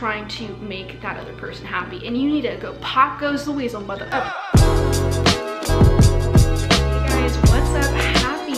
trying to make that other person happy. And you need to go pop goes the weasel, mother up. Hey guys, what's up? Happy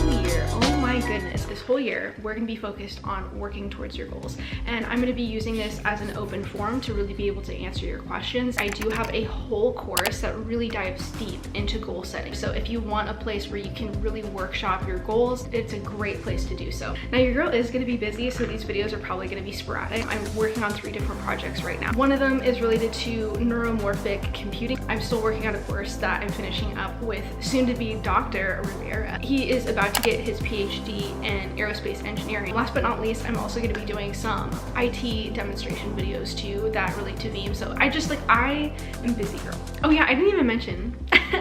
New Year. Oh my goodness. This whole year, we're gonna be focused on working towards your goals. And I'm gonna be using this as an open forum to really be able to answer your questions. I do have a whole course that really dives deep into goal setting. So if you want a place where you can really workshop your goals, it's a great place to do so. Now your girl is gonna be busy, so these videos are probably gonna be sporadic. I'm working on 3 different projects right now. One of them is related to neuromorphic computing. I'm still working on a course that I'm finishing up with soon-to-be Dr. Rivera. He is about to get his PhD in aerospace engineering. Last but not least, I'm also going to be doing some IT demonstration videos too that relate to Veeam. So I am busy, girl. Oh yeah, I didn't even mention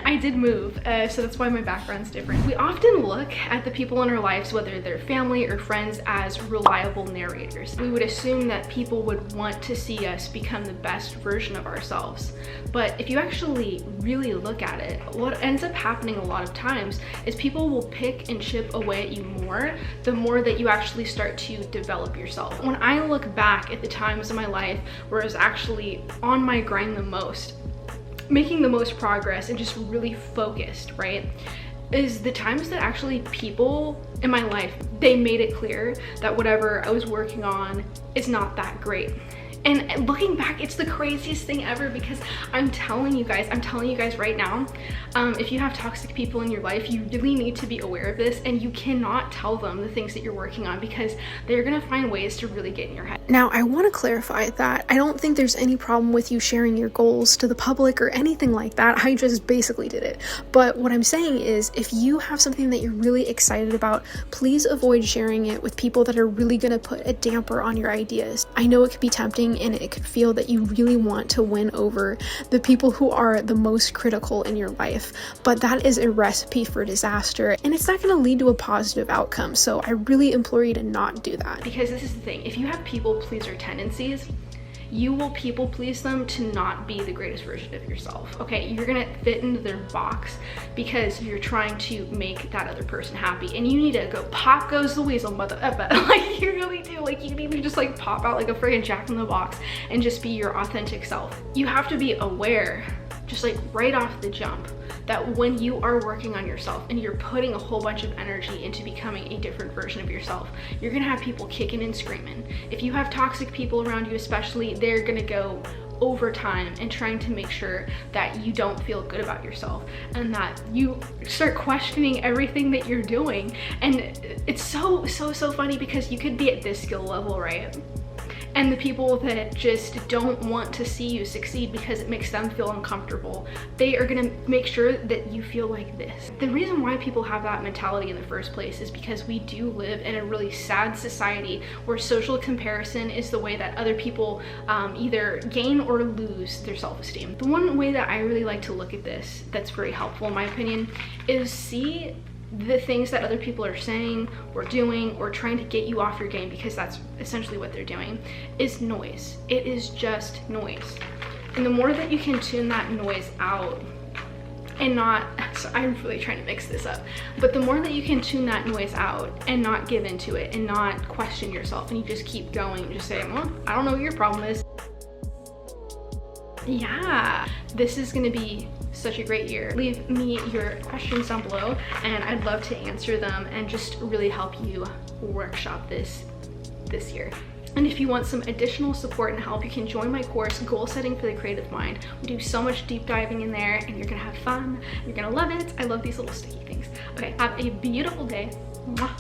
I did move, so that's why my background's different. We often look at the people in our lives, whether they're family or friends, as reliable narrators. We would assume that people would want to see us become the best version of ourselves. But if you actually really look at it, what ends up happening a lot of times is people will pick and chip away at you more the more that you actually start to develop yourself. When I look back at the times in my life where I was actually on my grind the most, making the most progress and just really focused, right, is the times that actually people in my life, they made it clear that whatever I was working on is not that great. And looking back, it's the craziest thing ever, because I'm telling you guys right now, if you have toxic people in your life, you really need to be aware of this, and you cannot tell them the things that you're working on, because they're gonna find ways to really get in your head. Now, I want to clarify that I don't think there's any problem with you sharing your goals to the public or anything like that. I just basically did it. But what I'm saying is, if you have something that you're really excited about, please avoid sharing it with people that are really gonna put a damper on your ideas. I know it could be tempting, and it could feel that you really want to win over the people who are the most critical in your life, but that is a recipe for disaster, and it's not going to lead to a positive outcome. So I really implore you to not do that. Because this is the thing, if you have people pleaser tendencies, you will people please them to not be the greatest version of yourself. Okay, you're gonna fit into their box because you're trying to make that other person happy, and you need to go pop goes the weasel, mother like you really do. Like, you need to just like pop out like a friggin' jack in the box and just be your authentic self. You have to be aware, just like right off the jump, that when you are working on yourself and you're putting a whole bunch of energy into becoming a different version of yourself, you're gonna have people kicking and screaming. If you have toxic people around you especially, they're gonna go overtime and trying to make sure that you don't feel good about yourself and that you start questioning everything that you're doing. And it's so funny, because you could be at this skill level, right? And the people that just don't want to see you succeed because it makes them feel uncomfortable, they are gonna make sure that you feel like this. The reason why people have that mentality in the first place is because we do live in a really sad society where social comparison is the way that other people either gain or lose their self-esteem. The one way that I really like to look at this that's very helpful in my opinion is see the things that other people are saying or doing or trying to get you off your game, because that's essentially what they're doing, is noise. It is just noise. And the more that you can tune that noise out and not, so I'm really trying to mix this up, but the more that you can tune that noise out and not give into it and not question yourself, and you just keep going and just say, well, I don't know what your problem is. Yeah, this is gonna be such a great year. Leave me your questions down below, and I'd love to answer them and just really help you workshop this year. And if you want some additional support and help, you can join my course, Goal Setting for the Creative Mind. We do so much deep diving in there, and you're gonna have fun. You're gonna love it. I love these little sticky things. Okay, have a beautiful day. Mwah.